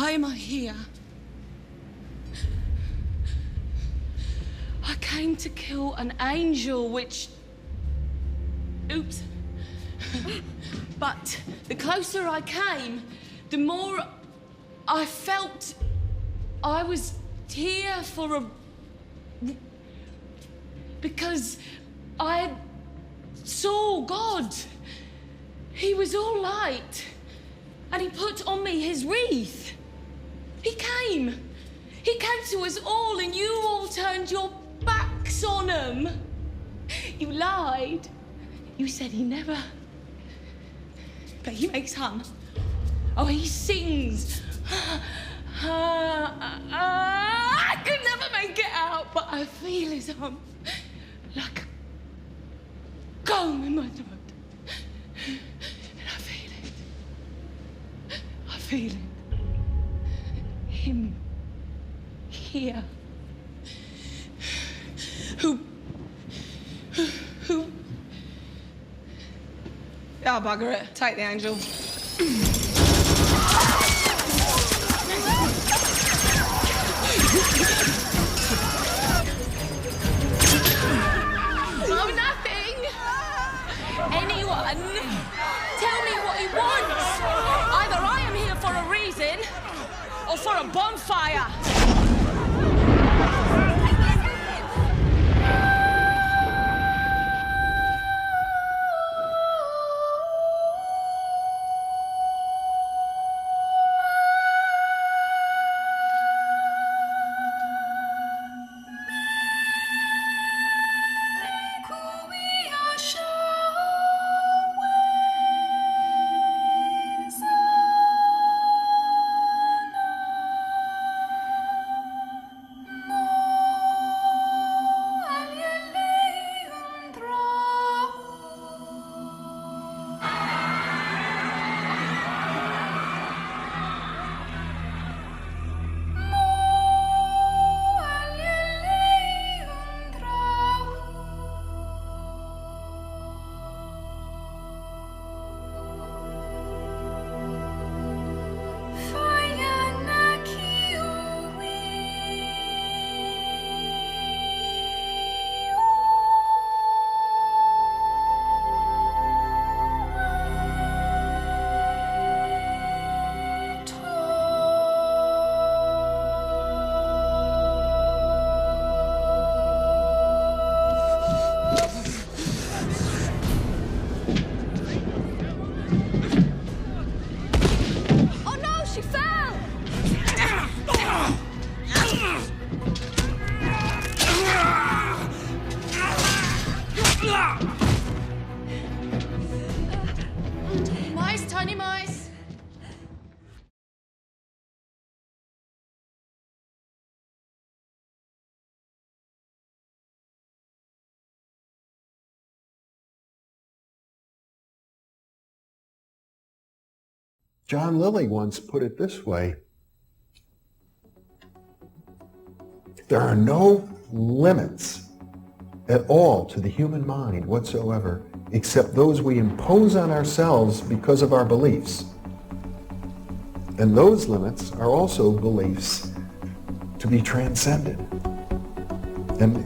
Why am I here? I came to kill an angel, which... Oops. But the closer I came, the more I felt I was here for a... Because I saw God. He was all light. And he put on me his wreath. He came. He came to us all, and you all turned your backs on him. You lied. You said he never... But he makes hum. Oh, he sings. I could never make it out, but I feel his hum. Like a comb in my throat. And I feel it. I feel it. Him. Here. Who... Oh, bugger it. Take the angel. Oh, nothing. Anyone, tell me what he wants. Either I am here for a reason, or for a bonfire. Mice, tiny mice. John Lilly once put it this way: there are no limits at all to the human mind whatsoever, except those we impose on ourselves because of our beliefs. And those limits are also beliefs to be transcended. And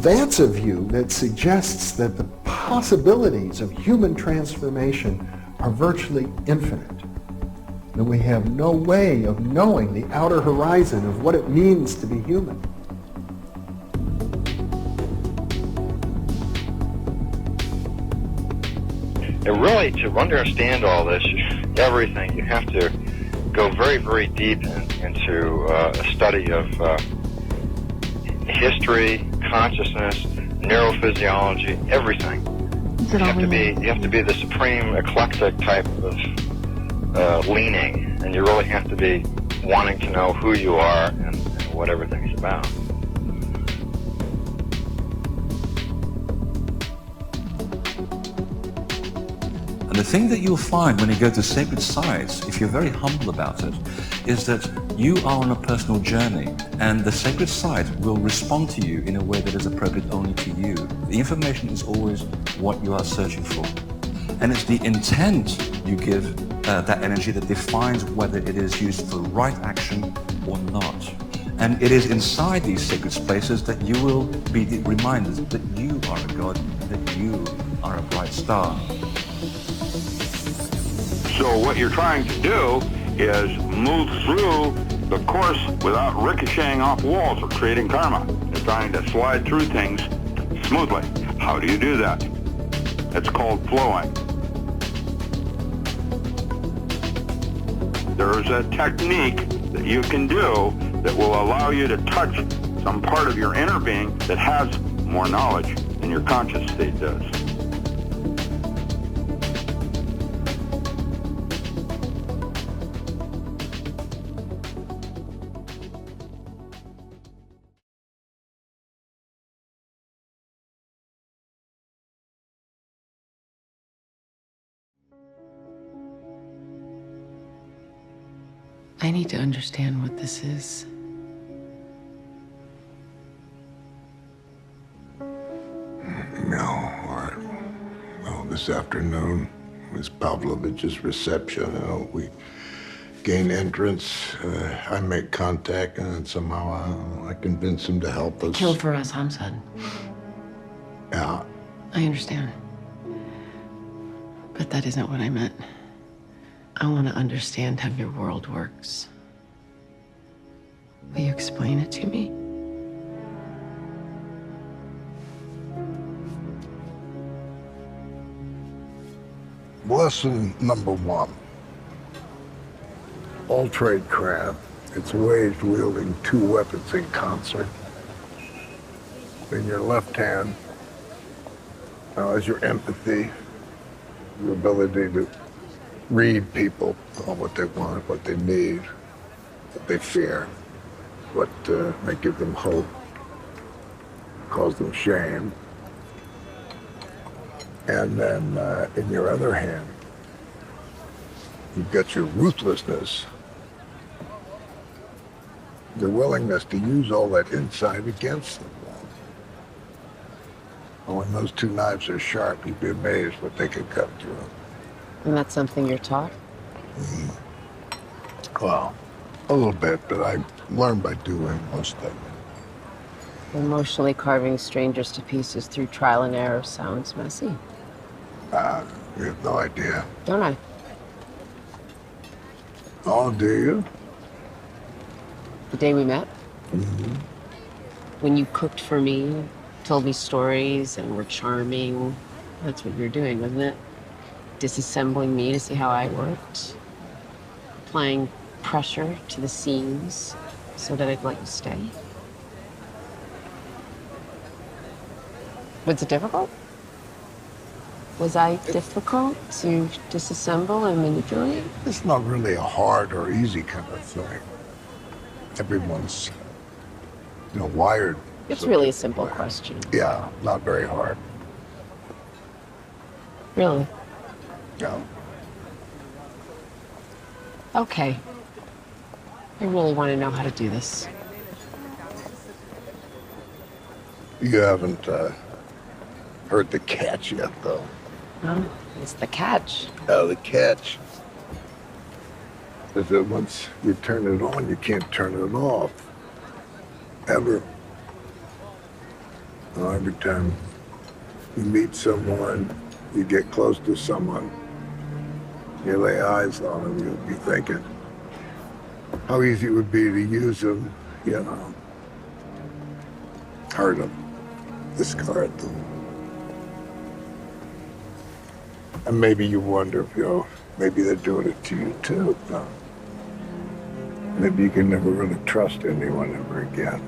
that's a view that suggests that the possibilities of human transformation are virtually infinite. And we have no way of knowing the outer horizon of what it means to be human. And really, to understand all this, everything, you have to go very, very deep into a study of history, consciousness, neurophysiology, everything. You have to be the supreme eclectic type of leaning, and you really have to be wanting to know who you are and what everything's about. And the thing that you'll find when you go to sacred sites, if you're very humble about it, is that you are on a personal journey, and the sacred site will respond to you in a way that is appropriate only to you. The information is always what you are searching for. And it's the intent you give that energy that defines whether it is used for the right action or not. And it is inside these sacred spaces that you will be reminded that you are a god, that you are a bright star. So what you're trying to do is move through the course without ricocheting off walls or creating karma. You're trying to slide through things smoothly. How do you do that? It's called flowing. There's a technique that you can do that will allow you to touch some part of your inner being that has more knowledge than your conscious state does. I need to understand what this is. Well, this afternoon was Pavlovich's reception. We gain entrance, I make contact, and then somehow I convince him to help us. Kill for us, Hamzat. Yeah. I understand. But that isn't what I meant. I want to understand how your world works. Will you explain it to me? Lesson number 1. All tradecraft, it's waged wielding 2 weapons in concert. In your left hand is your empathy, your ability to read people on what they want, what they need, what they fear, what may give them hope, cause them shame. And then in your other hand, you've got your ruthlessness, the willingness to use all that insight against them. And when those 2 knives are sharp, you'd be amazed what they can cut through. And that's something you're taught? Well, a little bit, but I learned by doing most of it. Emotionally carving strangers to pieces through trial and error sounds messy. You have no idea. Don't I? Oh, do you? The day we met? Mm-hmm. When you cooked for me, told me stories, and were charming. That's what you were doing, wasn't it? Disassembling me to see how I worked. Applying pressure to the seams so that I'd let you stay. Was it difficult? Was I difficult to disassemble and manipulate? It's not really a hard or easy kind of thing. Everyone's, wired. It's really a simple question. Yeah, not very hard. Really? No. Okay. I really want to know how to do this. You haven't heard the catch yet, though. No, it's the catch. Oh, the catch is that once you turn it on, you can't turn it off. Ever. Every time you meet someone, you get close to someone, you lay eyes on them, you'll be thinking how easy it would be to use them, hurt them, discard them. And maybe you wonder if, maybe they're doing it to you too. Maybe you can never really trust anyone ever again.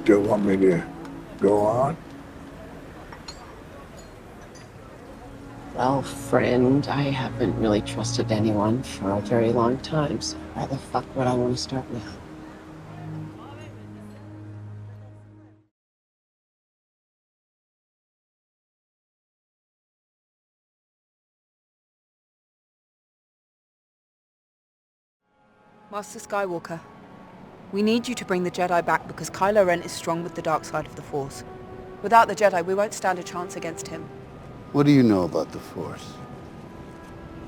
Still want me to go on? Well, friend, I haven't really trusted anyone for a very long time, so why the fuck would I want to start now? Master Skywalker, We need you to bring the Jedi back because Kylo Ren is strong with the dark side of the Force. Without the Jedi, we won't stand a chance against him. What do you know about the Force?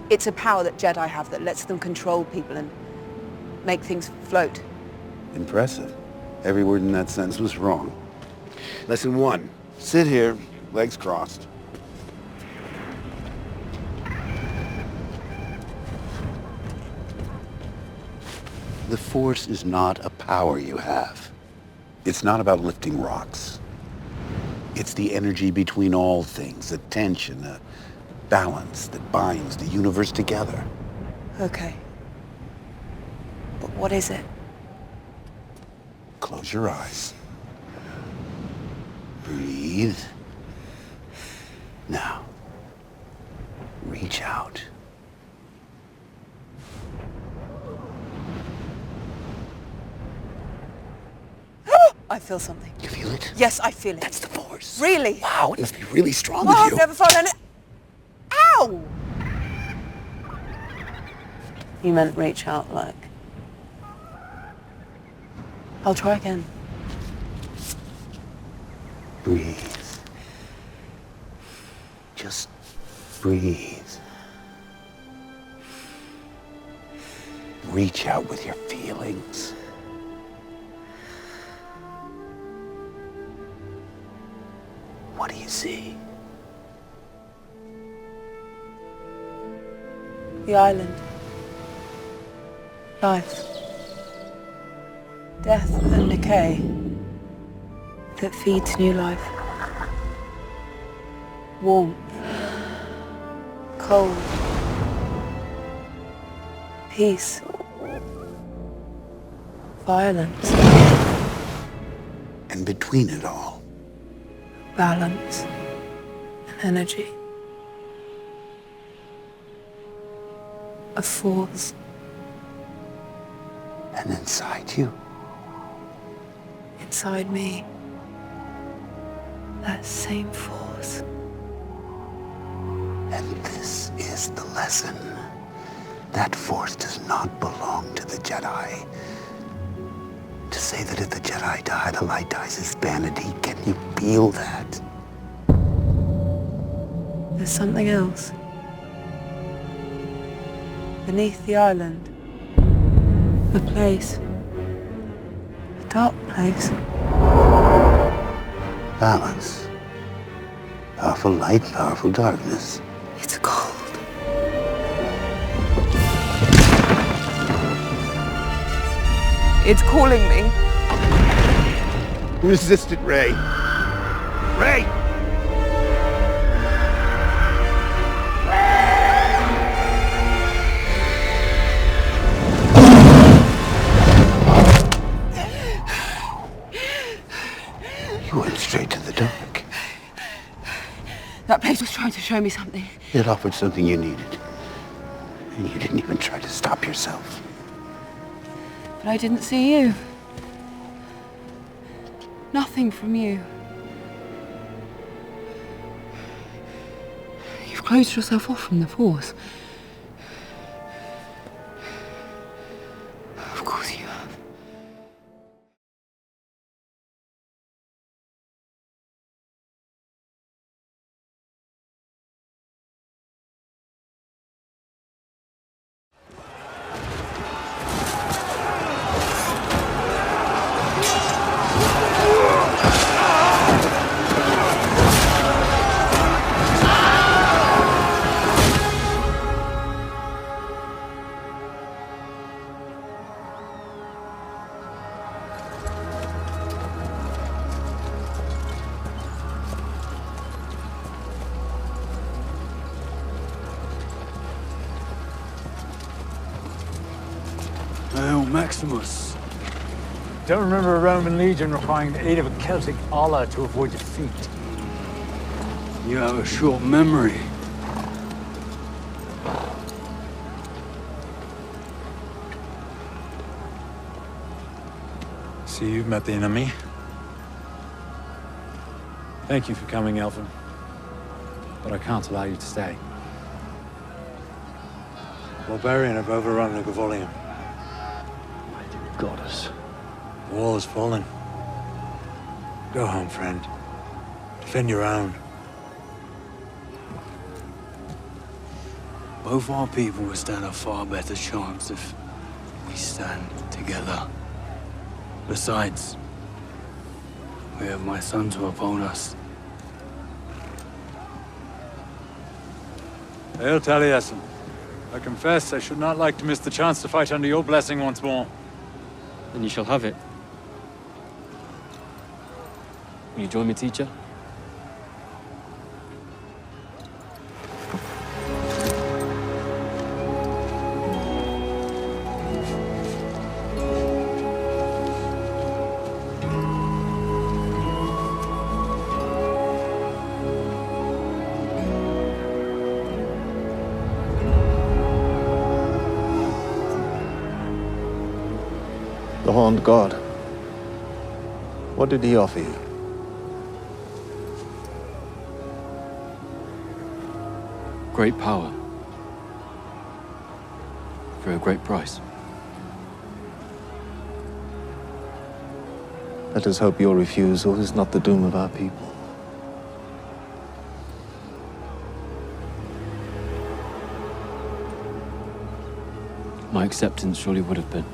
It's a power that Jedi have that lets them control people and make things float. Impressive. Every word in that sentence was wrong. Lesson 1. Sit here, legs crossed. The Force is not a power you have. It's not about lifting rocks. It's the energy between all things, a tension, a balance that binds the universe together. Okay. But what is it? Close your eyes. Breathe. Now, reach out. I feel something. You feel it? Yes, I feel it. That's the Force. Really? Wow, it must be really strong Oh, with I've you. never felt any... Ow! You meant reach out like... I'll try again. Breathe. Just breathe. Reach out with your feelings. What do you see? The island. Life. Death and decay that feeds new life. Warmth. Cold. Peace. Violence. And between it all, Balance. And energy. A force. and inside you. Inside me. That same force. And this is the lesson. That force does not belong to the Jedi. To say that if the Jedi die, the light dies is vanity. Can you feel that? There's something else. Beneath the island. A place. A dark place. Balance. Powerful light, powerful darkness. It's cold. It's calling me. Resist it, Rey. Rey! You went straight to the dark. That place was trying to show me something. It offered something you needed. And you didn't even try to stop yourself. But I didn't see you. Nothing from you. You've closed yourself off from the Force. Of course you have. Oh, Maximus. Don't remember a Roman legion requiring the aid of a Celtic Allah to avoid defeat. You have a short memory. See, you've met the enemy. Thank you for coming, Elfin. But I can't allow you to stay. Barbarian have overrun the Gavolium. Mighty goddess. The wall is falling. Go home, friend. Defend your own. Both our people will stand a far better chance if we stand together. Besides, we have my son to uphold us. Hail Taliesin. I confess I should not like to miss the chance to fight under your blessing once more. Then you shall have it. Will you join me, teacher? The Horned God. What did he offer you? Great power. For a great price. Let us hope your refusal is not the doom of our people. My acceptance surely would have been.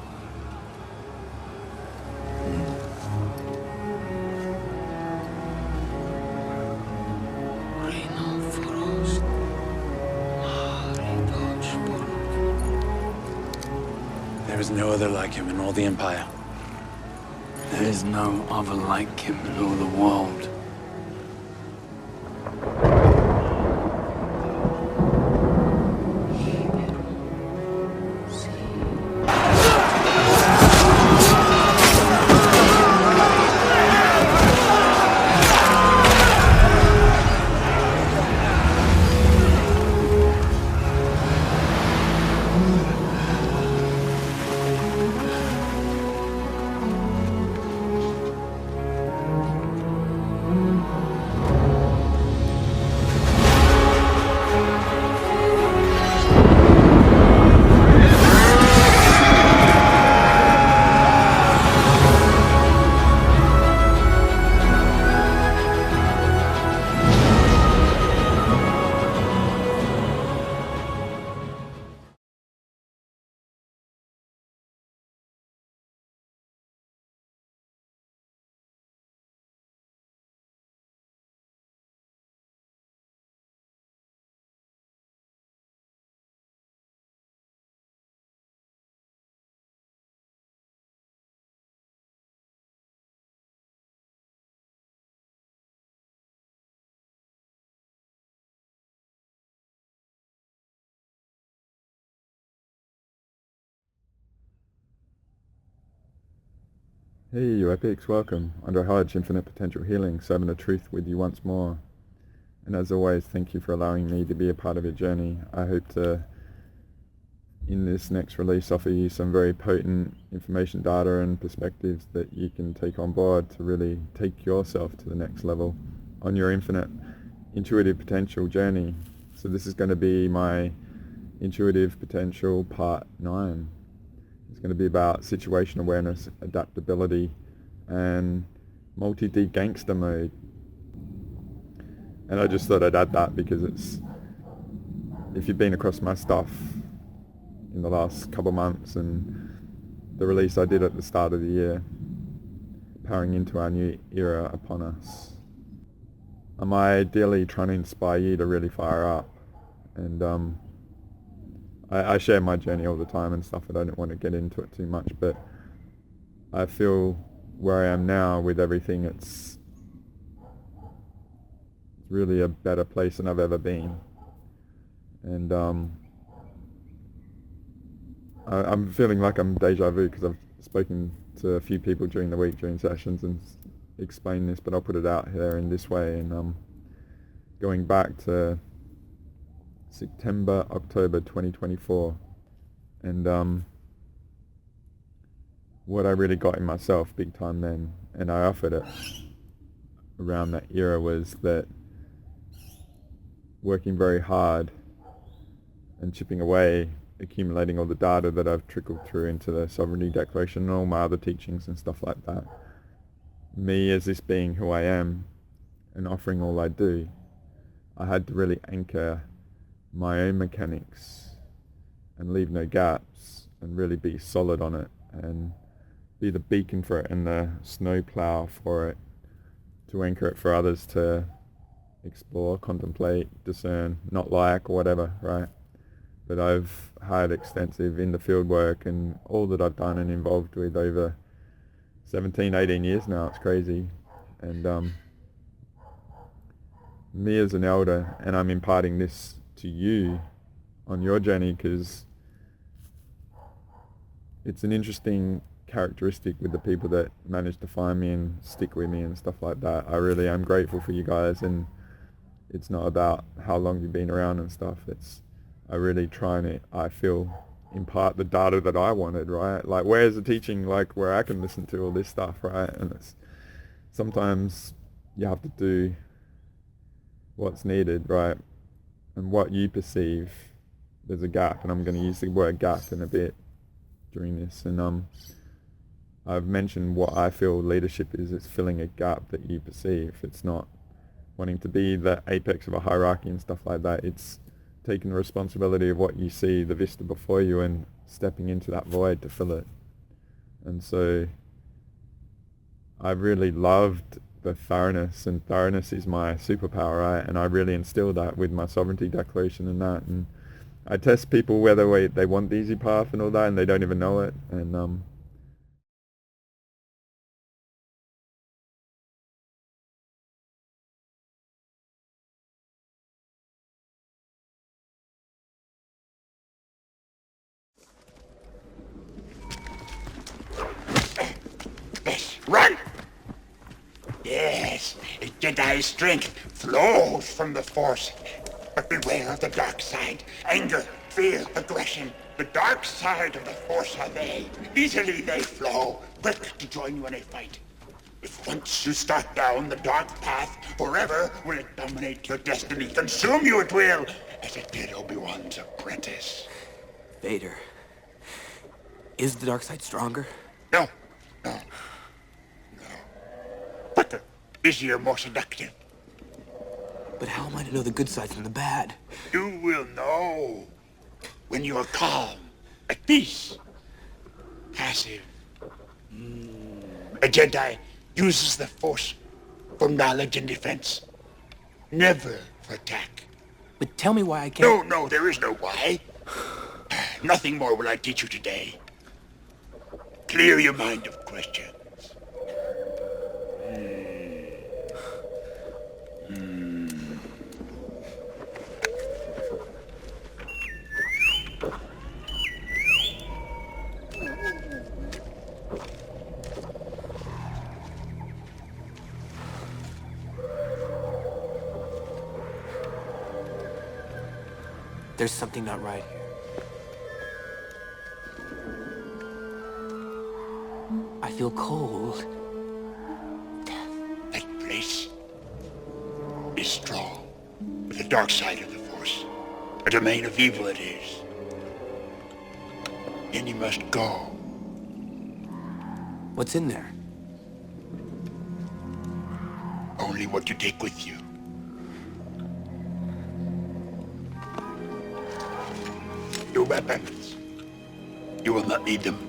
There is no other like him in all the Empire. There is no other like him in all the world. Hey, you epics, welcome. Under Hodge, Infinite Potential Healing, serving the truth with you once more. And as always, thank you for allowing me to be a part of your journey. I hope to, in this next release, offer you some very potent information, data, and perspectives that you can take on board to really take yourself to the next level on your infinite intuitive potential journey. So this is going to be my intuitive potential part 9. It's going to be about situation awareness, adaptability, and MultiD Gangsta mode. And I just thought I'd add that because it's, if you've been across my stuff in the last couple of months and the release I did at the start of the year, powering into our new era upon us, I'm ideally trying to inspire you to really fire up. And I share my journey all the time and stuff. I don't want to get into it too much, but I feel where I am now with everything, it's really a better place than I've ever been. And I'm feeling like I'm deja vu because I've spoken to a few people during the week, during sessions, and explained this, but I'll put it out here in this way. And going back to September, October 2024, and what I really got in myself big time then, and I offered it around that era, was that working very hard and chipping away accumulating all the data that I've trickled through into the Sovereignty Declaration and all my other teachings and stuff like that, me as this being who I am and offering all I do, I had to really anchor my own mechanics and leave no gaps and really be solid on it and be the beacon for it and the snowplow for it, to anchor it for others to explore, contemplate, discern, not like, or whatever, right? But I've had extensive in the field work and all that I've done and involved with over 17, 18 years now. It's crazy. And me as an elder, and I'm imparting this to you on your journey, because it's an interesting characteristic with the people that manage to find me and stick with me and stuff like that. I really am grateful for you guys, and it's not about how long you've been around and stuff. It's I really try and I feel impart the data that I wanted, right? Like, where's the teaching, like, where I can listen to all this stuff, right? And it's sometimes you have to do what's needed, right? And what you perceive, there's a gap, and I'm going to use the word gap in a bit during this. And I've mentioned what I feel leadership is. It's filling a gap that you perceive. It's not wanting to be the apex of a hierarchy and stuff like that. It's taking the responsibility of what you see, the vista before you, and stepping into that void to fill it. And so I've really loved the thoroughness, and thoroughness is my superpower, right? And I really instill that with my Sovereignty Declaration and that. And I test people whether they want the easy path and all that, and they don't even know it. And Run! Yes, Jedi strength flows from the Force. But beware of the dark side. Anger, fear, aggression. The dark side of the Force are they. Easily they flow, quick to join you in a fight. If once you start down the dark path, forever will it dominate your destiny. Consume you it will, as it did Obi-Wan's apprentice. Vader, is the dark side stronger? No. Quicker, easier, more seductive. But how am I to know the good side from the bad? You will know when you are calm, at peace, passive. A Jedi uses the Force for knowledge and defense, never for attack. But tell me why I can't... No, there is no why. Nothing more will I teach you today. Clear your mind of questions. There's something not right here. I feel cold. That place is strong, but the dark side of the Force, a domain of evil it is. And you must go. What's in there? Only what you take with you. Your weapons. You will not need them.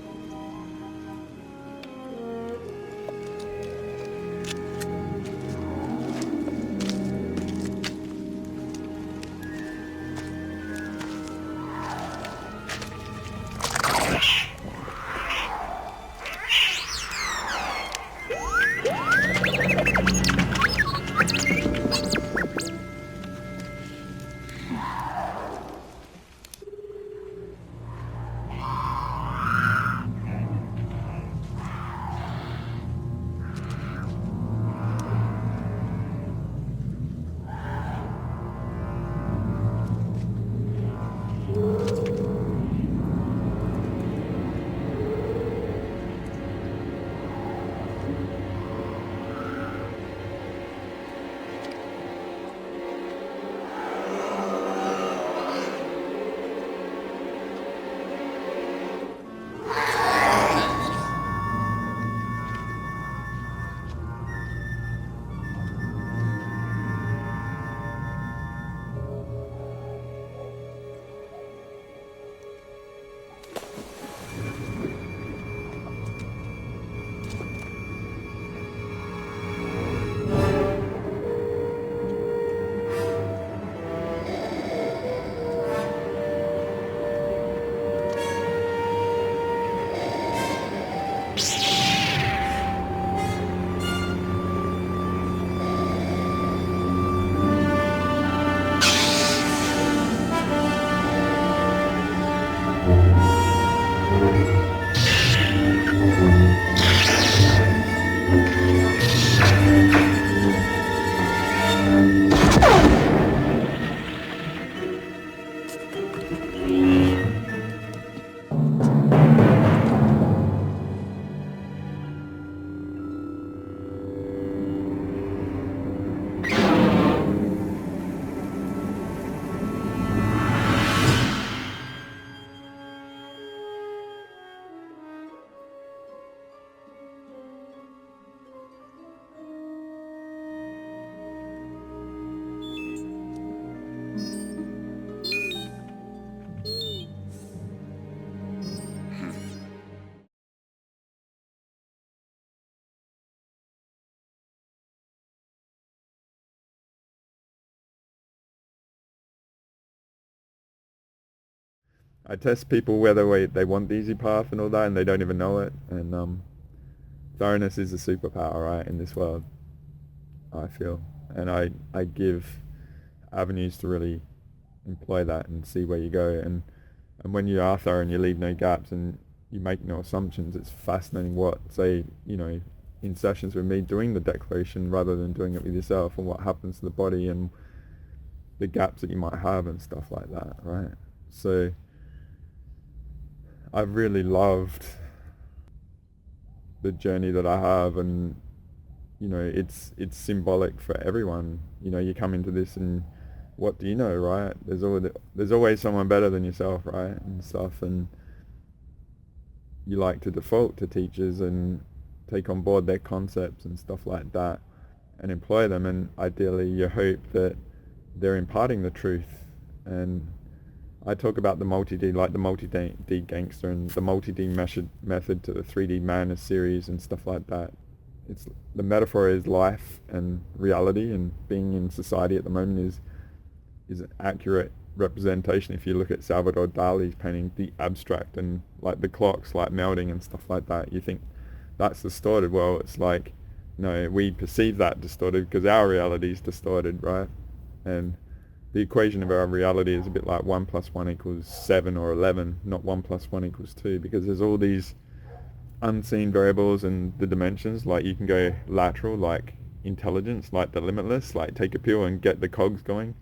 I test people whether they want the easy path and all that, and they don't even know it. And thoroughness is a superpower, right, in this world, I feel. And I give avenues to really employ that and see where you go. And when you are thorough and you leave no gaps and you make no assumptions, it's fascinating what, say, you know, in sessions with me doing the declaration rather than doing it with yourself, and what happens to the body and the gaps that you might have and stuff like that, right? So I've really loved the journey that I have, and you know, it's symbolic for everyone. You know, you come into this and what do you know, right? There's always someone better than yourself, right, and stuff, and you like to default to teachers and take on board their concepts and stuff like that and employ them, and ideally you hope that they're imparting the truth. And I talk about the MultiD, like the MultiD Gangsta and the MultiD method to the 3D Madness series and stuff like that. It's the metaphor is life and reality, and being in society at the moment is an accurate representation. If you look at Salvador Dali's painting, the abstract, and like the clocks like melting and stuff like that, you think that's distorted. Well, it's like, no, we perceive that distorted because our reality is distorted, right? And the equation of our reality is a bit like 1 + 1 = 7 or 11, not 1 + 1 = 2, because there's all these unseen variables and the dimensions. Like you can go lateral, like intelligence, like the limitless, like take a pill and get the cogs going,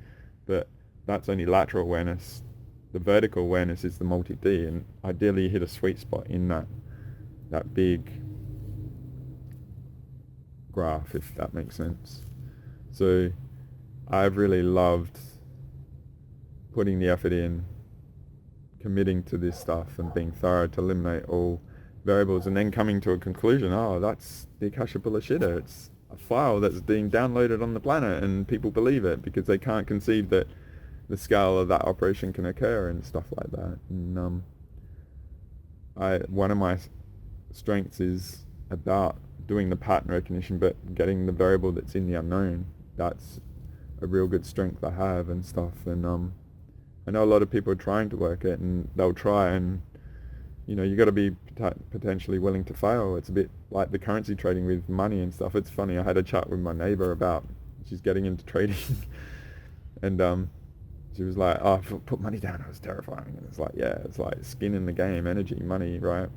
but that's only lateral awareness. The vertical awareness is the MultiD, and ideally you hit a sweet spot in that big graph, if that makes sense. So I've really loved putting the effort in, committing to this stuff and being thorough to eliminate all variables, and then coming to a conclusion, oh, that's the Akasha Bullshitter. It's a file that's being downloaded on the planet, and people believe it because they can't conceive that the scale of that operation can occur and stuff like that. And one of my strengths is about doing the pattern recognition, but getting the variable that's in the unknown. That's a real good strength I have and stuff. And I know a lot of people are trying to work it, and they'll try, and you know, you got to be potentially willing to fail. It's a bit like the currency trading with money and stuff. It's funny, I had a chat with my neighbor about, she's getting into trading and she was like, oh, I put money down, it was terrifying. And it's like, yeah, it's like skin in the game, energy, money, right?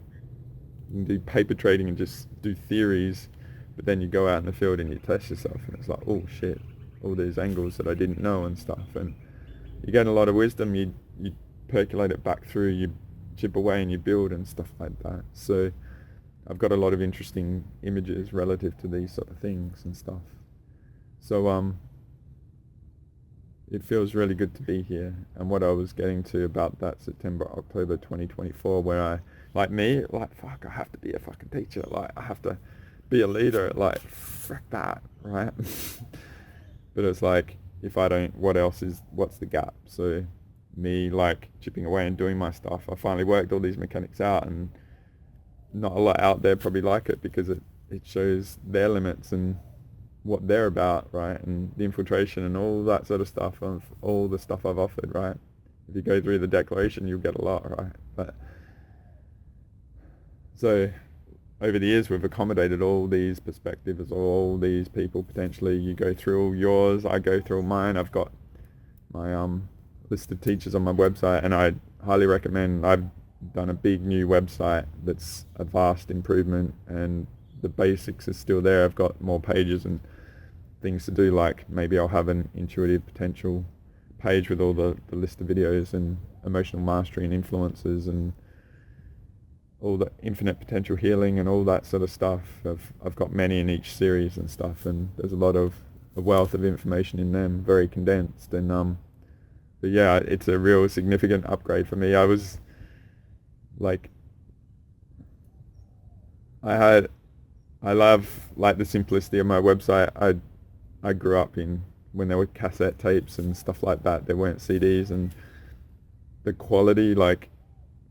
You can do paper trading and just do theories, but then you go out in the field and you test yourself, and it's like, oh shit, all these angles that I didn't know and stuff. And you get a lot of wisdom, you percolate it back through, you chip away and you build and stuff like that. So I've got a lot of interesting images relative to these sort of things and stuff. So it feels really good to be here. And what I was getting to about that September, October 2024, where I, like me, like, fuck, I have to be a fucking teacher. Like, I have to be a leader. Like, frick that, right? But it's like, if I don't, what's the gap? So me, like, chipping away and doing my stuff, I finally worked all these mechanics out, and not a lot out there probably like it, because it shows their limits and what they're about, right? And the infiltration and all that sort of stuff of all the stuff I've offered, right? If you go through the declaration, you'll get a lot, right? But so over the years, we've accommodated all these perspectives, all these people potentially. You go through all yours, I go through all mine. I've got my list of teachers on my website, and I highly recommend. I've done a big new website that's a vast improvement, and the basics are still there. I've got more pages and things to do, like maybe I'll have an intuitive potential page with all the list of videos and emotional mastery and influences and all the infinite potential healing and all that sort of stuff. I've got many in each series and stuff, and there's a lot of a wealth of information in them, very condensed. And but yeah, it's a real significant upgrade for me. I was like, I love like the simplicity of my website. I grew up in when there were cassette tapes and stuff like that. There weren't CDs, and the quality, like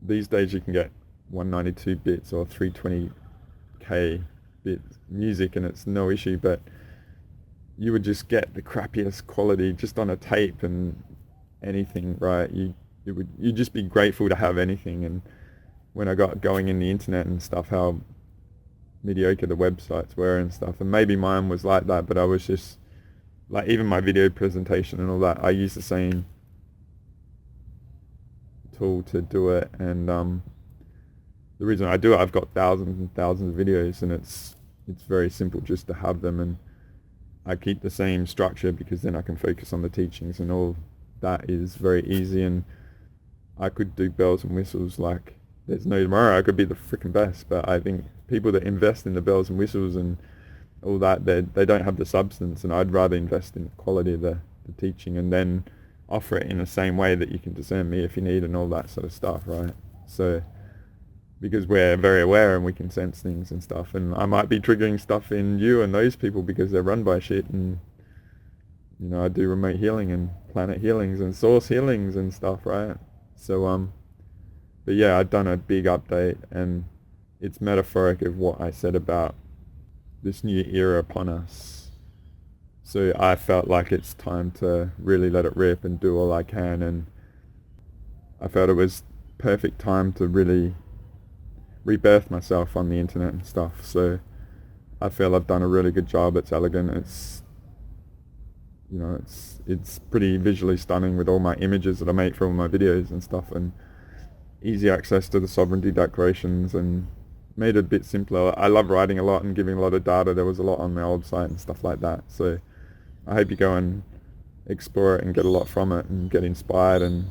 these days you can get 192 bits or 320k bit music and it's no issue, but you would just get the crappiest quality just on a tape and anything, right? you'd just be grateful to have anything. And when I got going in the internet and stuff, how mediocre the websites were and stuff, and maybe mine was like that, but I was just like, even my video presentation and all that, I use the same tool to do it. And the reason I do it, I've got thousands and thousands of videos, and it's very simple just to have them, and I keep the same structure because then I can focus on the teachings, and all that is very easy. And I could do bells and whistles like there's no tomorrow. I could be the freaking best, but I think people that invest in the bells and whistles and all that, they don't have the substance, and I'd rather invest in the quality of the teaching and then offer it in the same way that you can discern me if you need and all that sort of stuff, right? So because we're very aware and we can sense things and stuff, and I might be triggering stuff in you and those people because they're run by shit, and you know, I do remote healing and planet healings and source healings and stuff, right? So but yeah, I've done a big update, and it's metaphoric of what I said about this new era upon us. So I felt like it's time to really let it rip and do all I can, and I felt it was perfect time to really rebirth myself on the internet and stuff. So I feel I've done a really good job. It's elegant. It's, you know, it's pretty visually stunning with all my images that I make for all my videos and stuff, and easy access to the sovereignty declarations, and made it a bit simpler. I love writing a lot and giving a lot of data. There was a lot on my old site and stuff like that. So I hope you go and explore it and get a lot from it and get inspired and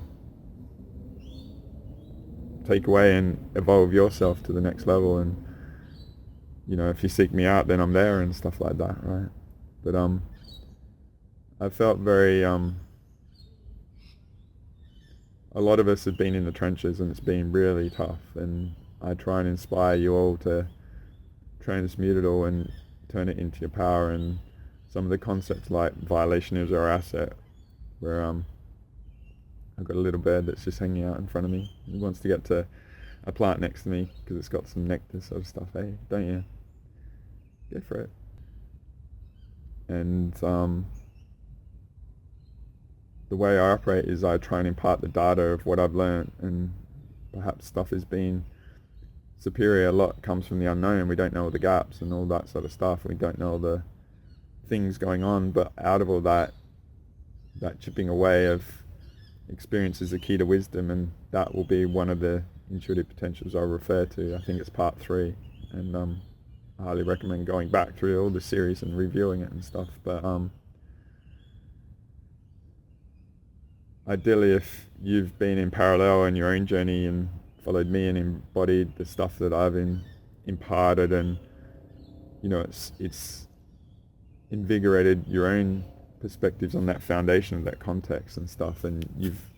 take away and evolve yourself to the next level. And you know, if you seek me out, then I'm there and stuff like that, right? But I felt very a lot of us have been in the trenches, and it's been really tough, and I try and inspire you all to transmute it all and turn it into your power. And some of the concepts like violation is our asset, where I've got a little bird that's just hanging out in front of me. He wants to get to a plant next to me because it's got some nectar sort of stuff, hey? Don't you? Go for it. And the way I operate is I try and impart the data of what I've learned, and perhaps stuff has been superior. A lot comes from the unknown. We don't know all the gaps and all that sort of stuff. We don't know all the things going on, but out of all that chipping away of experience is the key to wisdom, and that will be one of the intuitive potentials I'll refer to. I think it's part 3, and I highly recommend going back through all the series and reviewing it and stuff. But ideally, if you've been in parallel in your own journey and followed me and embodied the stuff that I've imparted, and you know, it's invigorated your own perspectives on that foundation of that context and stuff, and you've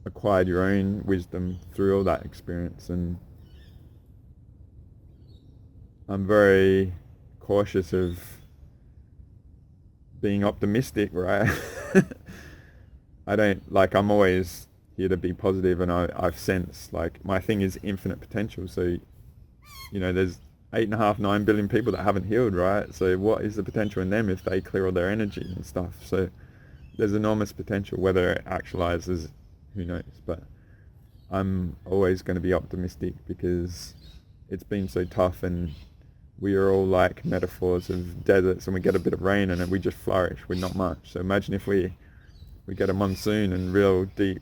acquired your own wisdom through all that experience. And I'm very cautious of being optimistic, right? I'm always here to be positive, and I've sensed, like, my thing is infinite potential. So, you know, there's 8.5-9 billion people that haven't healed, right? So what is the potential in them if they clear all their energy and stuff? So there's enormous potential. Whether it actualizes, who knows? But I'm always going to be optimistic because it's been so tough, and we are all like metaphors of deserts, and we get a bit of rain and then we just flourish with not much. So imagine if we get a monsoon and real deep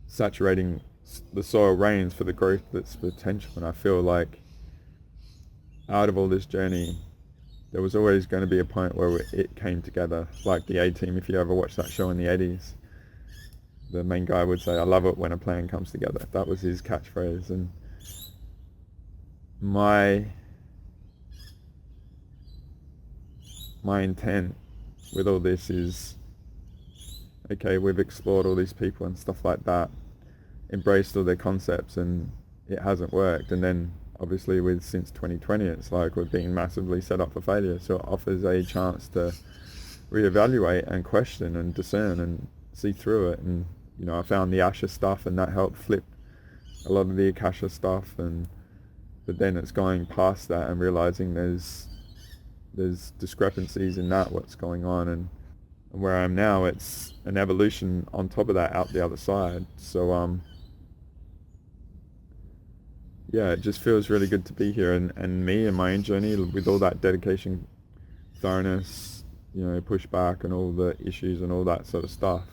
saturating the soil rains for the growth that's potential. And I feel like out of all this journey, there was always going to be a point where it came together, like the A-Team. If you ever watched that show in the 80s, the main guy would say, "I love it when a plan comes together." That was his catchphrase. And my intent with all this is, okay, we've explored all these people and stuff like that, embraced all their concepts, and it hasn't worked. And then obviously since 2020, it's like we're being massively set up for failure. So it offers a chance to reevaluate and question and discern and see through it. And you know, I found the Asha stuff, and that helped flip a lot of the Akasha stuff. But then it's going past that and realizing there's discrepancies in that, what's going on. And And where I am now, it's an evolution on top of that, out the other side. So yeah, it just feels really good to be here, and me and my own journey with all that dedication, thoroughness, you know, pushback and all the issues and all that sort of stuff.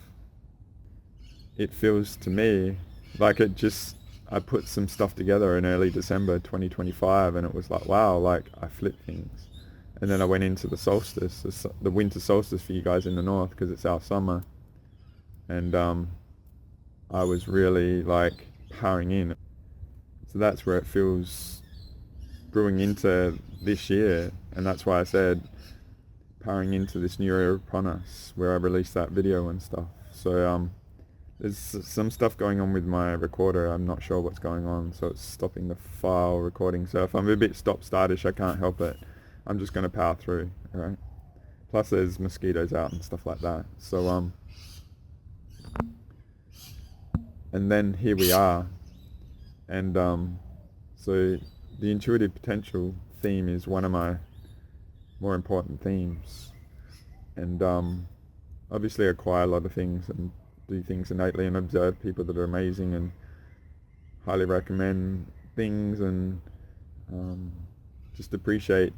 It feels to me like I put some stuff together in early December 2025, and it was like, wow, like I flipped things. And then I went into the solstice, the winter solstice for you guys in the north, because it's our summer. And I was really like powering in. So that's where it feels brewing into this year. And that's why I said powering into this new era upon us, where I released that video and stuff. So there's some stuff going on with my recorder. I'm not sure what's going on, so it's stopping the file recording. So if I'm a bit stop-startish, I can't help it. I'm just going to power through, alright? Plus there's mosquitoes out and stuff like that. So and then here we are. And so the intuitive potential theme is one of my more important themes. And obviously I acquire a lot of things and do things innately and observe people that are amazing and highly recommend things, and just appreciate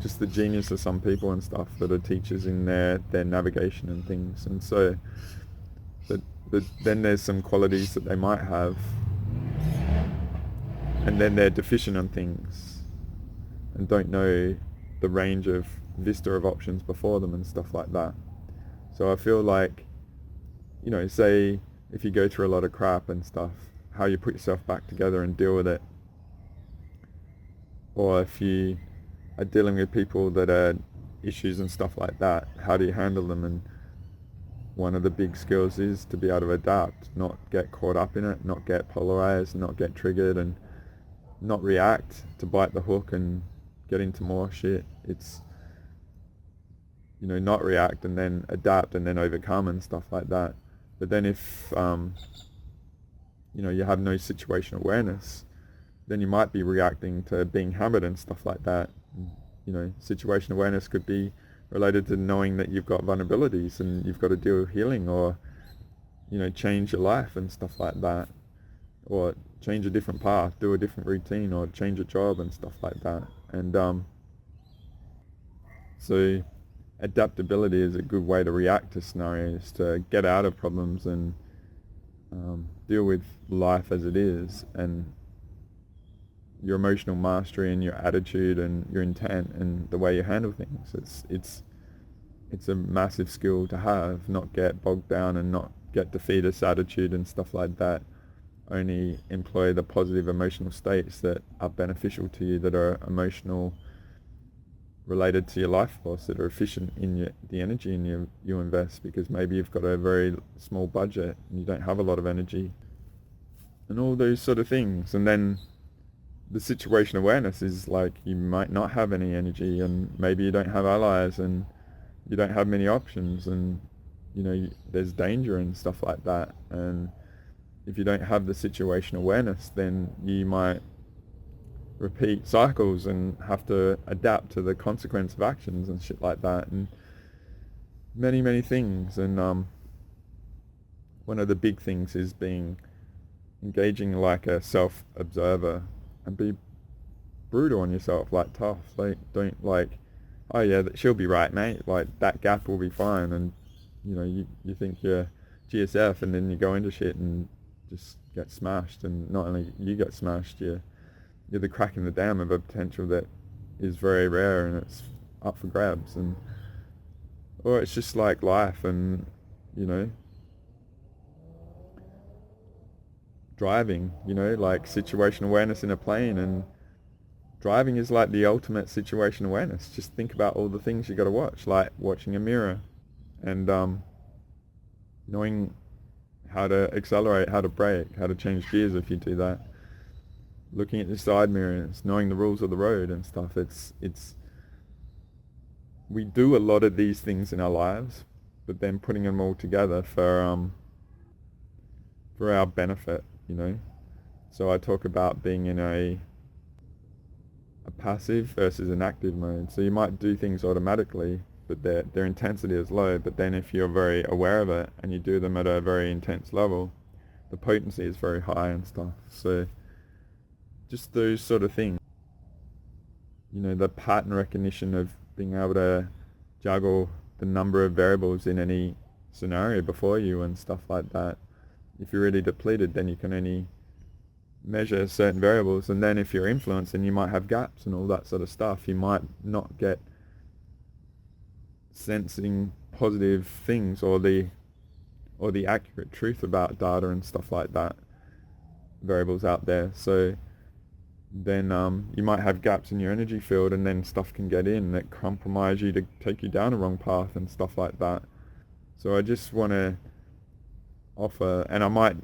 just the genius of some people and stuff that are teachers in their navigation and things. And so then there's some qualities that they might have, and then they're deficient on things and don't know the range of vista of options before them and stuff like that. So I feel like, you know, say if you go through a lot of crap and stuff, how you put yourself back together and deal with it. Or if you are dealing with people that are issues and stuff like that, how do you handle them? And one of the big skills is to be able to adapt, not get caught up in it, not get polarized, not get triggered, and not react to bite the hook and get into more shit. It's, you know, not react and then adapt and then overcome and stuff like that. But then if, you know, you have no situational awareness, then you might be reacting to being hammered and stuff like that. You know, situational awareness could be related to knowing that you've got vulnerabilities and you've got to deal with healing, or, you know, change your life and stuff like that, or change a different path, do a different routine, or change a job and stuff like that. And so adaptability is a good way to react to scenarios, to get out of problems and deal with life as it is, and your emotional mastery and your attitude and your intent and the way you handle things. It's a massive skill to have, not get bogged down and not get defeatist attitude and stuff like that. Only employ the positive emotional states that are beneficial to you, that are emotional related to your life force, that are efficient in the energy in you invest, because maybe you've got a very small budget and you don't have a lot of energy and all those sort of things. And then the situation awareness is like, you might not have any energy, and maybe you don't have allies, and you don't have many options, and, you know, there's danger and stuff like that. And if you don't have the situation awareness, then you might repeat cycles and have to adapt to the consequence of actions and shit like that, and many things. And one of the big things is engaging like a self-observer, and be brutal on yourself, like tough. Like, don't like, oh yeah, she'll be right, mate, like that gap will be fine. And, you know, you think you're GSF, and then you go into shit and just get smashed. And not only you get smashed, you're the crack in the dam of a potential that is very rare and it's up for grabs. And or it's just like life. And, you know, driving, you know, like situation awareness in a plane, and driving is like the ultimate situation awareness. Just think about all the things you got to watch, like watching a mirror, and knowing how to accelerate, how to brake, how to change gears if you do that, looking at your side mirrors, knowing the rules of the road and stuff. It's we do a lot of these things in our lives, but then putting them all together for our benefit, you know. So I talk about being in a passive versus an active mode. So you might do things automatically, but their intensity is low. But then if you're very aware of it and you do them at a very intense level, the potency is very high and stuff. So just those sort of things. You know, the pattern recognition of being able to juggle the number of variables in any scenario before you and stuff like that. If you're really depleted, then you can only measure certain variables, and then if you're influenced, then you might have gaps and all that sort of stuff. You might not get sensing positive things or the accurate truth about data and stuff like that, variables out there. So then you might have gaps in your energy field, and then stuff can get in that compromise you to take you down a wrong path and stuff like that. So I just want to offer, and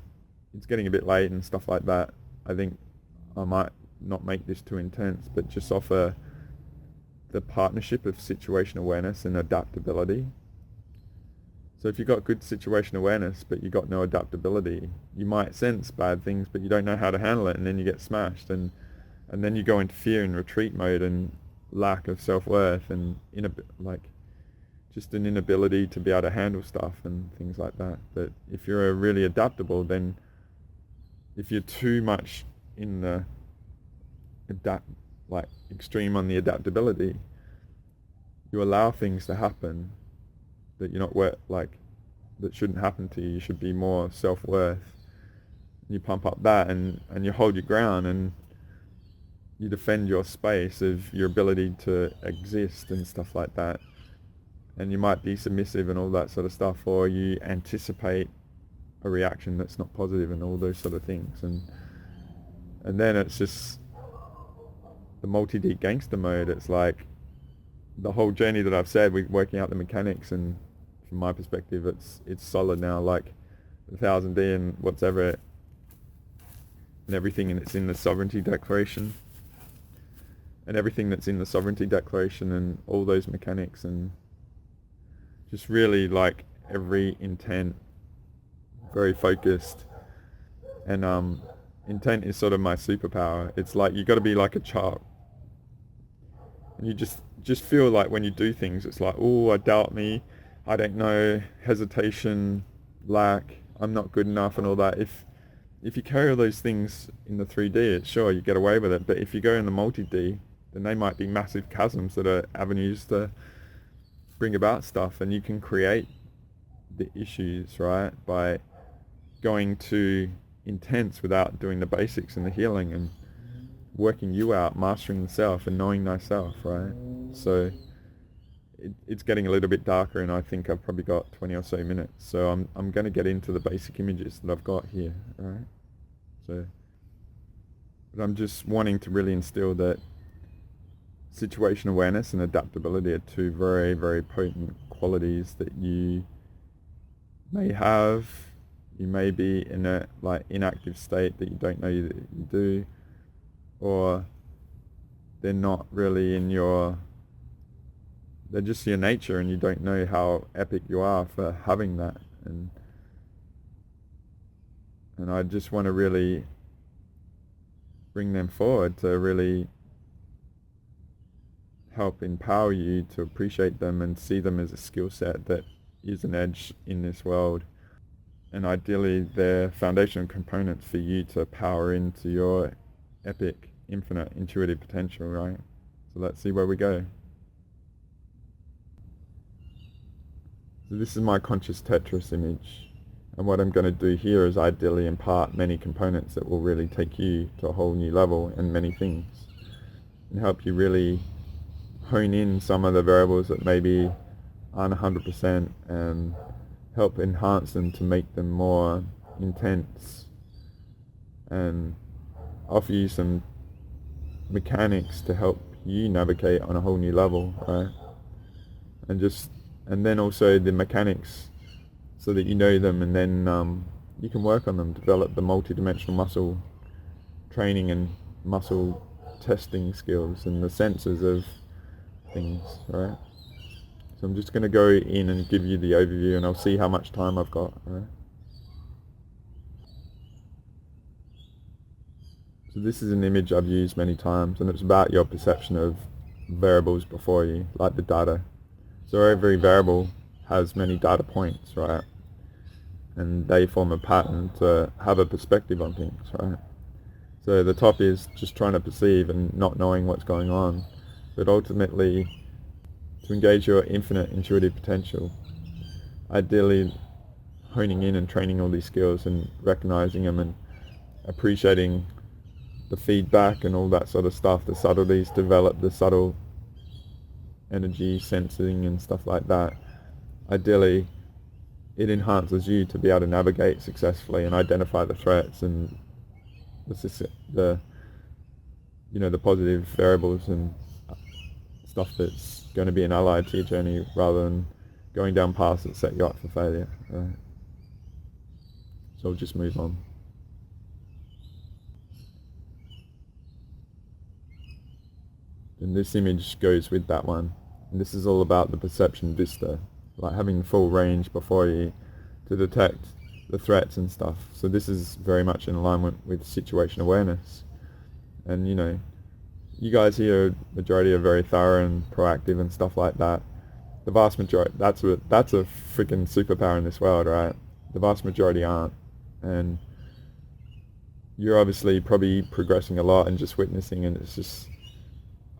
it's getting a bit late and stuff like that, I think I might not make this too intense, but just offer the partnership of situation awareness and adaptability. So if you've got good situation awareness but you've got no adaptability, you might sense bad things but you don't know how to handle it, and then you get smashed, and then you go into fear and retreat mode and lack of self-worth and just an inability to be able to handle stuff and things like that. But if you're really adaptable, then if you're too much in the extreme on the adaptability, you allow things to happen that you're not that shouldn't happen to you. You should be more self-worth. You pump up that and you hold your ground and you defend your space of your ability to exist and stuff like that. And you might be submissive and all that sort of stuff, or you anticipate a reaction that's not positive and all those sort of things. And then it's just the MultiD Gangsta mode. It's like the whole journey that I've said, we're working out the mechanics, and from my perspective it's solid now, like 1000D and whatever, and everything, and it's in the sovereignty declaration, and everything that's in the sovereignty declaration and all those mechanics, and just really like every intent, very focused. And intent is sort of my superpower. It's like you got to be like a child, and you just feel like when you do things, it's like, oh, I doubt me, I don't know, hesitation, lack, I'm not good enough and all that. If you carry all those things in the 3D, it's sure you get away with it. But if you go in the MultiD, then they might be massive chasms that are avenues to bring about stuff, and you can create the issues, right, by going too intense without doing the basics and the healing and working you out, mastering the self and knowing thyself, right? So it's getting a little bit darker, and I think I've probably got 20 or so minutes, so I'm going to get into the basic images that I've got here, right? So, but I'm just wanting to really instill that situation awareness and adaptability are two very, very potent qualities that you may have. You may be in a inactive state that you don't know that you do, or they're not really they're just your nature, and you don't know how epic you are for having that. And I just want to really bring them forward to really help empower you to appreciate them and see them as a skill set that is an edge in this world. And ideally they're foundational components for you to power into your epic, infinite, intuitive potential, right? So let's see where we go. So this is my conscious Tetris image. And what I'm going to do here is ideally impart many components that will really take you to a whole new level and many things, and help you really hone in some of the variables that maybe aren't 100% and help enhance them to make them more intense, and offer you some mechanics to help you navigate on a whole new level, right? And then also the mechanics so that you know them, and then you can work on them, develop the multi-dimensional muscle training and muscle testing skills and the sensors of things, right? So I'm just going to go in and give you the overview, and I'll see how much time I've got, right? So this is an image I've used many times, and it's about your perception of variables before you, like the data. So every variable has many data points, right? And they form a pattern to have a perspective on things, right? So the top is just trying to perceive and not knowing what's going on, but ultimately to engage your infinite intuitive potential, ideally honing in and training all these skills and recognizing them and appreciating the feedback and all that sort of stuff, the subtleties, develop the subtle energy sensing and stuff like that. Ideally, it enhances you to be able to navigate successfully and identify the threats and the positive variables and stuff that's going to be an ally to your journey, rather than going down paths that set you up for failure, right? So I'll just move on. And this image goes with that one. And this is all about the perception vista, like having full range before you to detect the threats and stuff. So this is very much in alignment with situation awareness. And you guys here, majority are very thorough and proactive and stuff like that. The vast majority, that's a freaking superpower in this world, right? The vast majority aren't. And you're obviously probably progressing a lot and just witnessing, and it's just,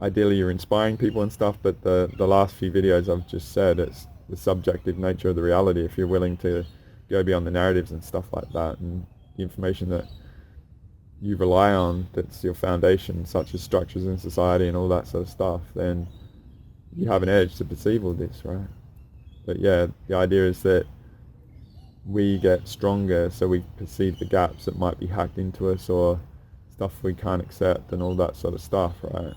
ideally you're inspiring people and stuff, but the last few videos I've just said, it's the subjective nature of the reality. If you're willing to go beyond the narratives and stuff like that, and the information that you rely on, that's your foundation, such as structures in society and all that sort of stuff, then you have an edge to perceive all this, right? But yeah, the idea is that we get stronger so we perceive the gaps that might be hacked into us or stuff we can't accept and all that sort of stuff, right?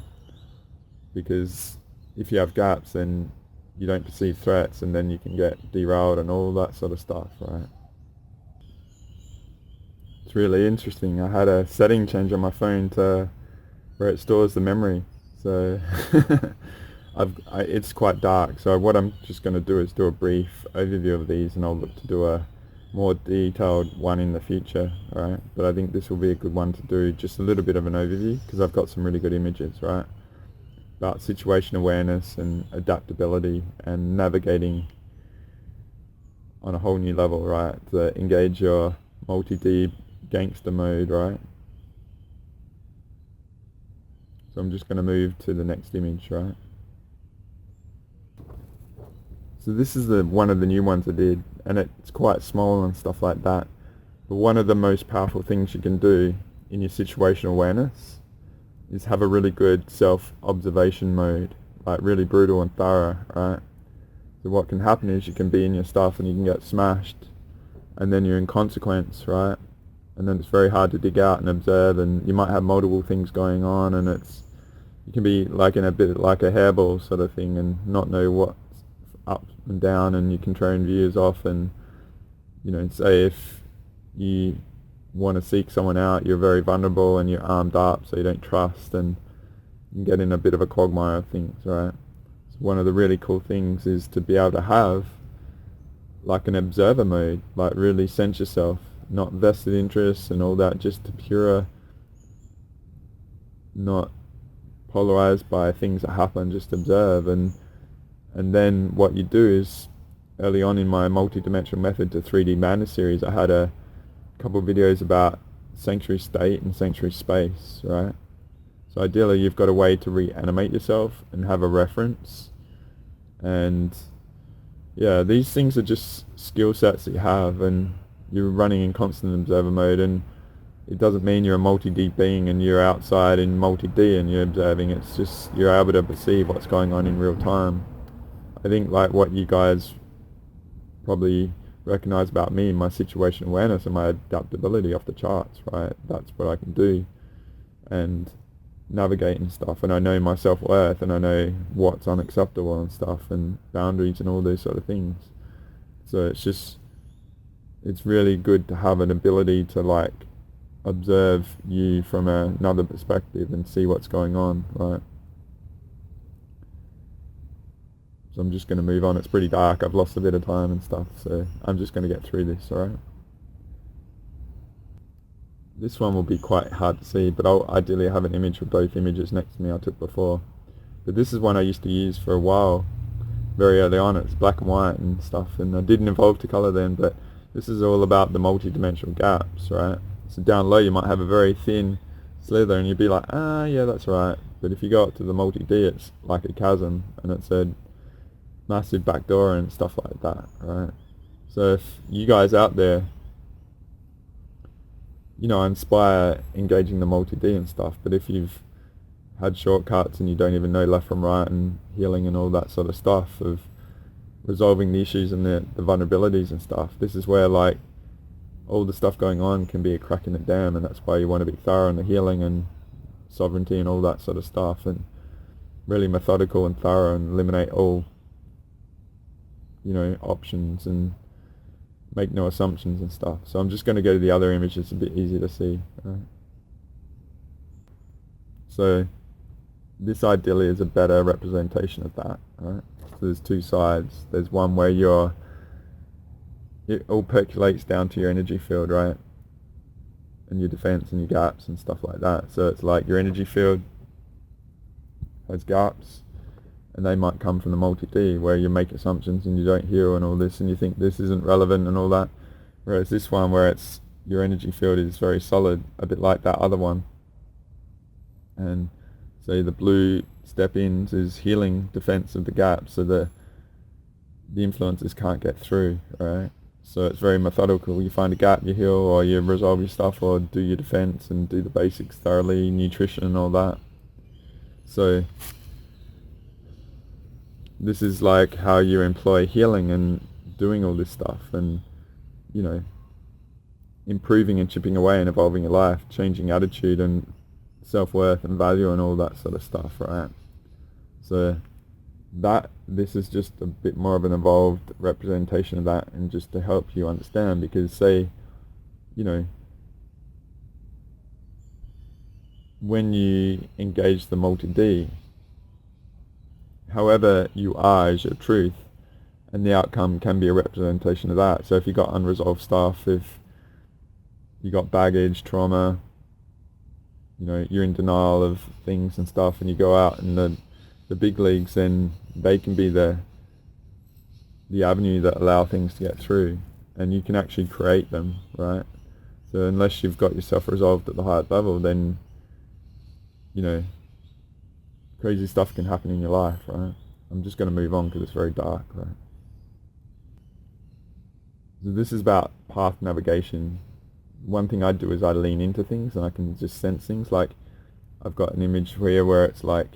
Because if you have gaps, then you don't perceive threats, and then you can get derailed and all that sort of stuff, right? It's really interesting. I had a setting change on my phone to where it stores the memory, so it's quite dark. So what I'm just going to do is do a brief overview of these, and I'll look to do a more detailed one in the future, right? But I think this will be a good one to do, just a little bit of an overview, because I've got some really good images, right? About situation awareness and adaptability and navigating on a whole new level, right? To engage your MultiD Gangsta mode, right? So I'm just going to move to the next image, right? So this is one of the new ones I did, and it's quite small and stuff like that. But one of the most powerful things you can do in your situational awareness is have a really good self-observation mode, like really brutal and thorough, right? So what can happen is you can be in your stuff and you can get smashed, and then you're in consequence, right? And then it's very hard to dig out and observe, and you might have multiple things going on, and you can be like in a bit like a hairball sort of thing and not know what's up and down, and you can turn views off, and say if you want to seek someone out, you're very vulnerable and you're armed up, so you don't trust, and you can get in a bit of a quagmire of things, right? So one of the really cool things is to be able to have like an observer mode, like really sense yourself, not vested interests and all that, just pure, not polarized by things that happen, just observe. And then what you do is, early on in my multi-dimensional method to 3D madness series, I had a couple of videos about sanctuary state and sanctuary space, right? So ideally you've got a way to reanimate yourself and have a reference, and yeah, these things are just skill sets that you have, and you're running in constant observer mode, and it doesn't mean you're a multi-D being and you're outside in multi-D and you're observing. It's just you're able to perceive what's going on in real time. I think like what you guys probably recognize about me, my situation awareness and my adaptability off the charts, right? That's what I can do and navigate and stuff, and I know my self-worth, and I know what's unacceptable and stuff, and boundaries and all those sort of things. So it's really good to have an ability to like observe you from another perspective and see what's going on, right? So I'm just going to move on. It's pretty dark. I've lost a bit of time and stuff, so I'm just going to get through this, alright? This one will be quite hard to see, but I'll ideally have an image with both images next to me I took before. But this is one I used to use for a while very early on. It's black and white and stuff, and I didn't evolve to color then, but this is all about the multi-dimensional gaps, right? So down low you might have a very thin slither and you'd be like, ah, yeah, that's right. But if you go up to the MultiD, it's like a chasm, and it's a massive back door and stuff like that, right? So if you guys out there, you know, inspire engaging the MultiD and stuff, but if you've had shortcuts and you don't even know left from right and healing and all that sort of stuff of resolving the issues and the vulnerabilities and stuff, this is where like all the stuff going on can be a crack in the dam, and that's why you want to be thorough in the healing and sovereignty and all that sort of stuff, and really methodical and thorough, and eliminate all, you know, options and make no assumptions and stuff. So I'm just going to go to the other image. It's a bit easier to see, right? So this ideally is a better representation of that, right? So there's two sides. There's one where it all percolates down to your energy field, right? And your defense and your gaps and stuff like that. So it's like your energy field has gaps, and they might come from the MultiD, where you make assumptions and you don't heal and all this, and you think this isn't relevant and all that. Whereas this one, where it's your energy field is very solid, a bit like that other one. And say the blue step-ins is healing defense of the gap, so the influences can't get through, right? So it's very methodical. You find a gap, you heal, or you resolve your stuff, or do your defense and do the basics thoroughly, nutrition and all that. So this is like how you employ healing and doing all this stuff, and, you know, improving and chipping away and evolving your life, changing attitude and self-worth and value and all that sort of stuff, right? So this is just a bit more of an evolved representation of that, and just to help you understand, because say, you know, when you engage the MultiD, however you are is your truth, and the outcome can be a representation of that. So if you got unresolved stuff, if you got baggage, trauma, you know, you're in denial of things and stuff, and you go out in the big leagues, then they can be the avenue that allow things to get through, and you can actually create them, right? So unless you've got yourself resolved at the highest level, then, you know, crazy stuff can happen in your life, right? I'm just going to move on because it's very dark, right? So this is about path navigation. One thing I do is I lean into things, and I can just sense things. Like I've got an image here where it's like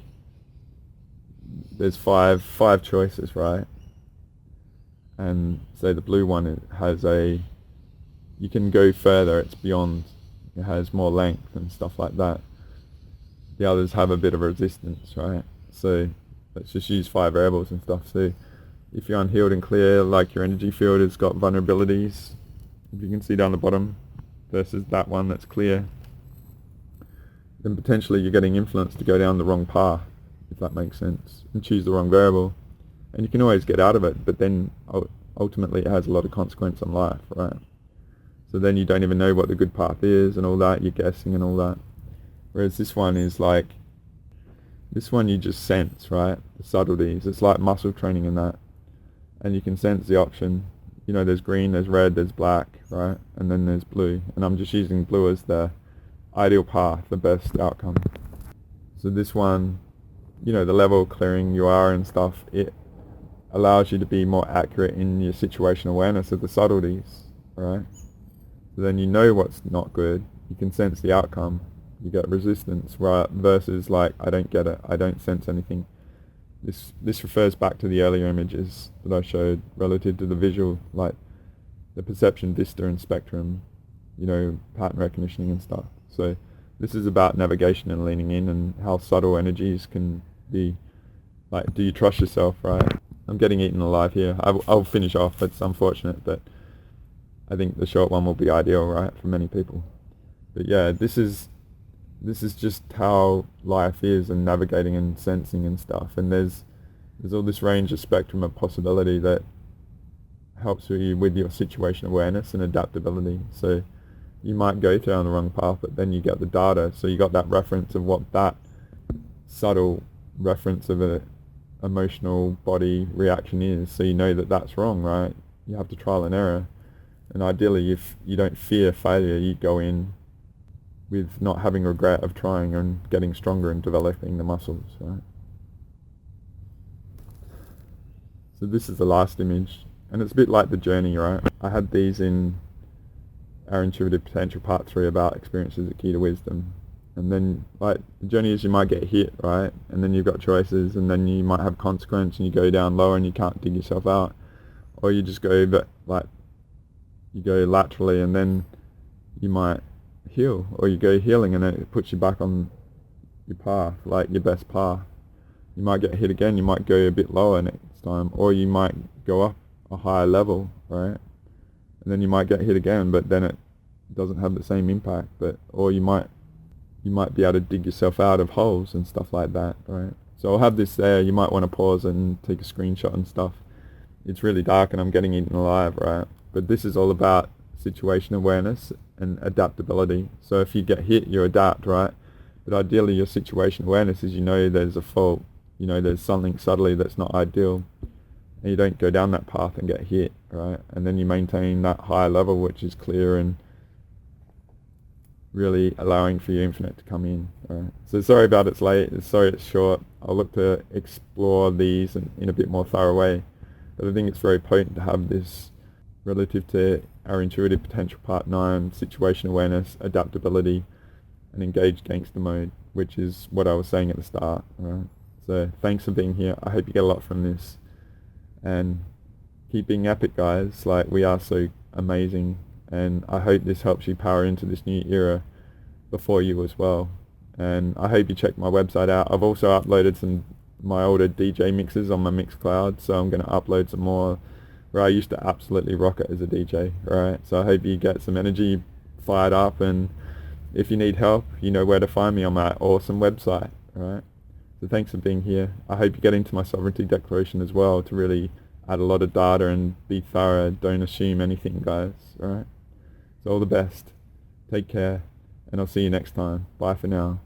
there's five choices, right? And say the blue one has you can go further, it's beyond, it has more length and stuff like that. The others have a bit of resistance, right? So let's just use 5 variables and stuff. So if you're unhealed and clear, like your energy field has got vulnerabilities, if you can see down the bottom, versus that one that's clear, then potentially you're getting influence to go down the wrong path, if that makes sense, and choose the wrong variable. And you can always get out of it, but then ultimately it has a lot of consequence on life, right? So then you don't even know what the good path is and all that, you're guessing and all that. Whereas this one is like, this one you just sense, right? The subtleties. It's like muscle training in that. And you can sense the option. You know, there's green, there's red, there's black, right? And then there's blue. And I'm just using blue as the ideal path, the best outcome. So this one, you know, the level of clearing you are and stuff, it allows you to be more accurate in your situational awareness of the subtleties, right? So then you know what's not good. You can sense the outcome. You get resistance, right? Versus like, I don't get it, I don't sense anything. This refers back to the earlier images that I showed relative to the visual, like the perception vista and spectrum, you know, pattern recognition and stuff. So this is about navigation and leaning in, and how subtle energies can be. Like, do you trust yourself, right? I'm getting eaten alive here. I'll finish off. It's unfortunate, but I think the short one will be ideal, right, for many people. But yeah, this is just how life is, and navigating and sensing and stuff. And there's all this range of spectrum of possibility that helps you with your situation awareness and adaptability. So you might go down the wrong path, but then you get the data. So you got that reference of what that subtle reference of emotional body reaction is, so you know that that's wrong, right? You have to trial and error. And ideally, if you don't fear failure, you go in with not having regret of trying and getting stronger and developing the muscles, right? So this is the last image, and it's a bit like the journey, right? I had these in our Intuitive Potential Part 3 about experiences at Key to Wisdom. And then, like, the journey is you might get hit, right? And then you've got choices, and then you might have consequence, and you go down lower and you can't dig yourself out. Or you just go, but like, you go laterally and then you might heal. Or you go healing and it puts you back on your path, like your best path. You might get hit again, you might go a bit lower next time. Or you might go up a higher level, right? And then you might get hit again, but then it doesn't have the same impact. Or you might be able to dig yourself out of holes and stuff like that, right? So I'll have this there. You might want to pause and take a screenshot and stuff. It's really dark and I'm getting eaten alive, right? But this is all about situation awareness and adaptability. So if you get hit, you adapt, right? But ideally your situation awareness is, you know there's a fault, you know there's something subtly that's not ideal, and you don't go down that path and get hit, right? And then you maintain that higher level, which is clear and really allowing for your infinite to come in, right? So sorry about it's late, sorry it's short. I'll look to explore these in a bit more thorough way. But I think it's very potent to have this relative to our Intuitive Potential Part 9, situation awareness, adaptability, and engaged gangster mode, which is what I was saying at the start, right? So thanks for being here. I hope you get a lot from this. And keep being epic, guys. Like, we are so amazing. And I hope this helps you power into this new era before you as well. And I hope you check my website out. I've also uploaded my older DJ mixes on my Mixcloud, so I'm going to upload some more where I used to absolutely rock it as a DJ, right? So I hope you get some energy fired up, and if you need help, you know where to find me on my awesome website, right? So thanks for being here. I hope you get into my sovereignty declaration as well to really add a lot of data and be thorough. Don't assume anything, guys, right? So all the best. Take care, and I'll see you next time. Bye for now.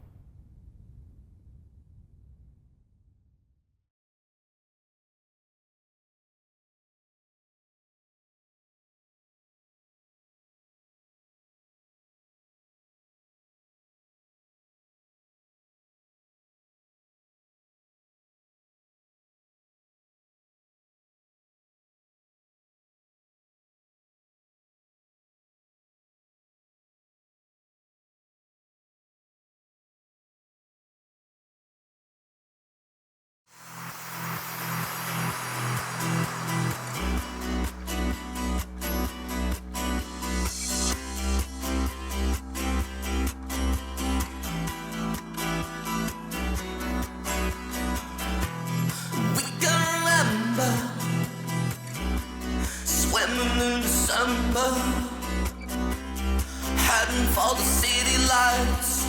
Heading for the city lights,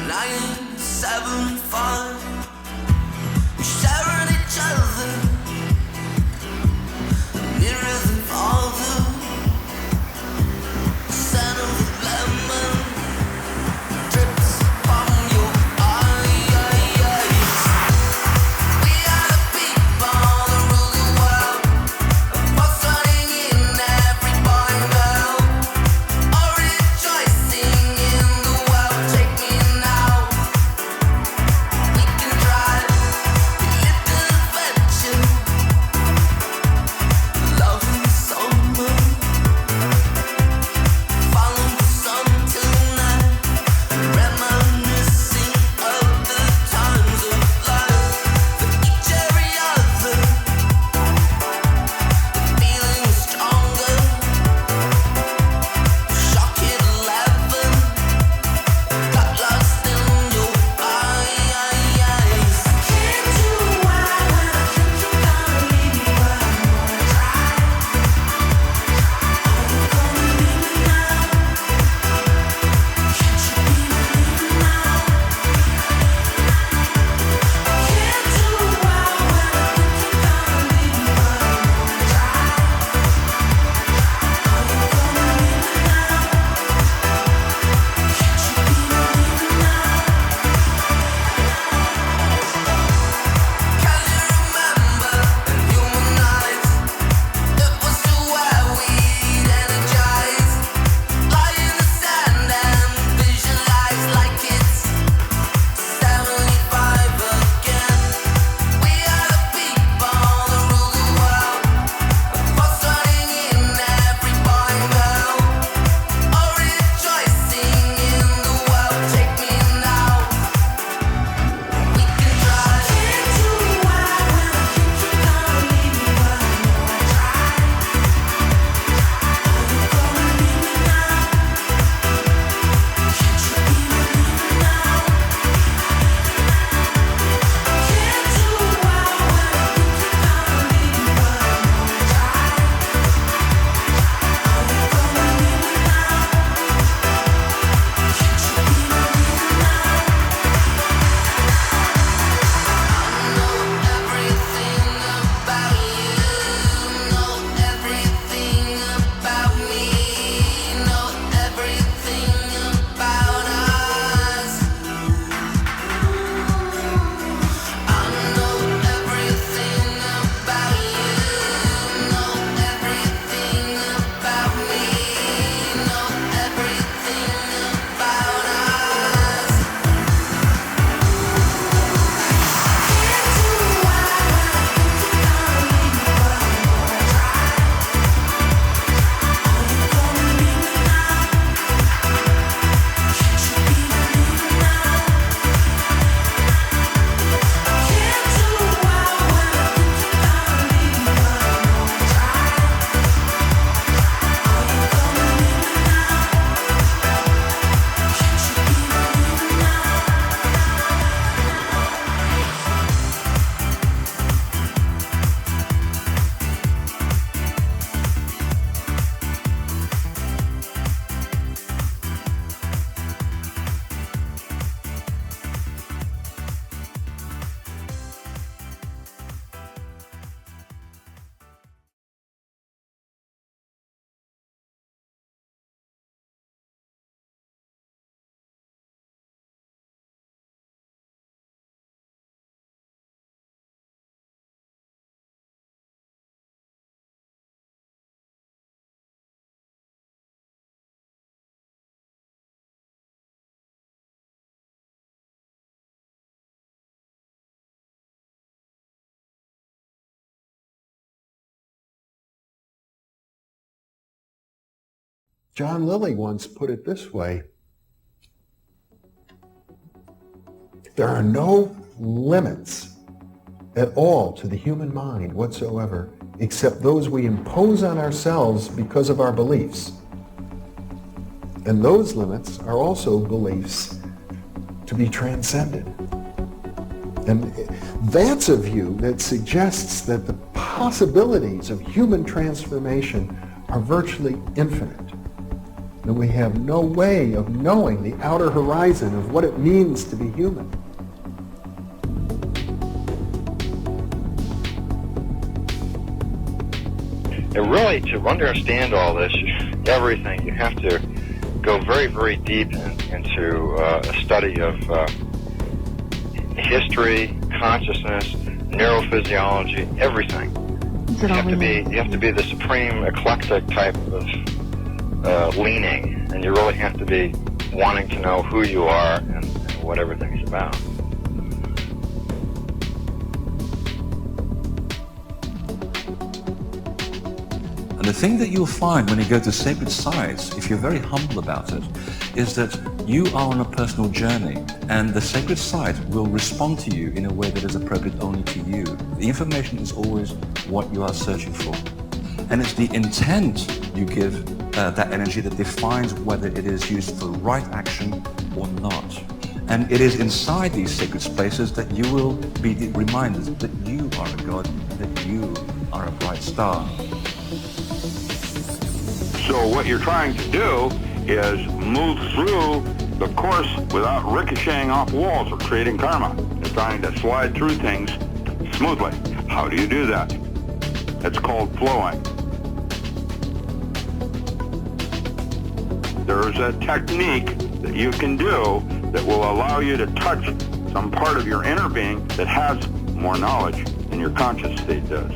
975. Sharing each other, mirrors and father. Scent of lemon drips from your eyes. We are the people that rule the world, fostering in every boy and girl. All rejoicing in the world. Take me now. We can drive a little adventure. Love and John Lilly once put it this way: there are no limits at all to the human mind whatsoever, except those we impose on ourselves because of our beliefs. And those limits are also beliefs to be transcended. And that's a view that suggests that the possibilities of human transformation are virtually infinite. And we have no way of knowing the outer horizon of what it means to be human. And really, to understand all this, everything, you have to go very, very deep into a study of history, consciousness, neurophysiology, everything. You have to be the supreme eclectic type of leaning, and you really have to be wanting to know who you are and what everything's about. And the thing that you'll find when you go to sacred sites, if you're very humble about it, is that you are on a personal journey, and the sacred site will respond to you in a way that is appropriate only to you. The information is always what you are searching for. And it's the intent you give that energy that defines whether it is used for right action or not. And it is inside these sacred spaces that you will be reminded that you are a god, that you are a bright star. So what you're trying to do is move through the course without ricocheting off walls or creating karma. You're trying to slide through things smoothly. How do you do that? It's called flowing. There's a technique that you can do that will allow you to touch some part of your inner being that has more knowledge than your conscious state does.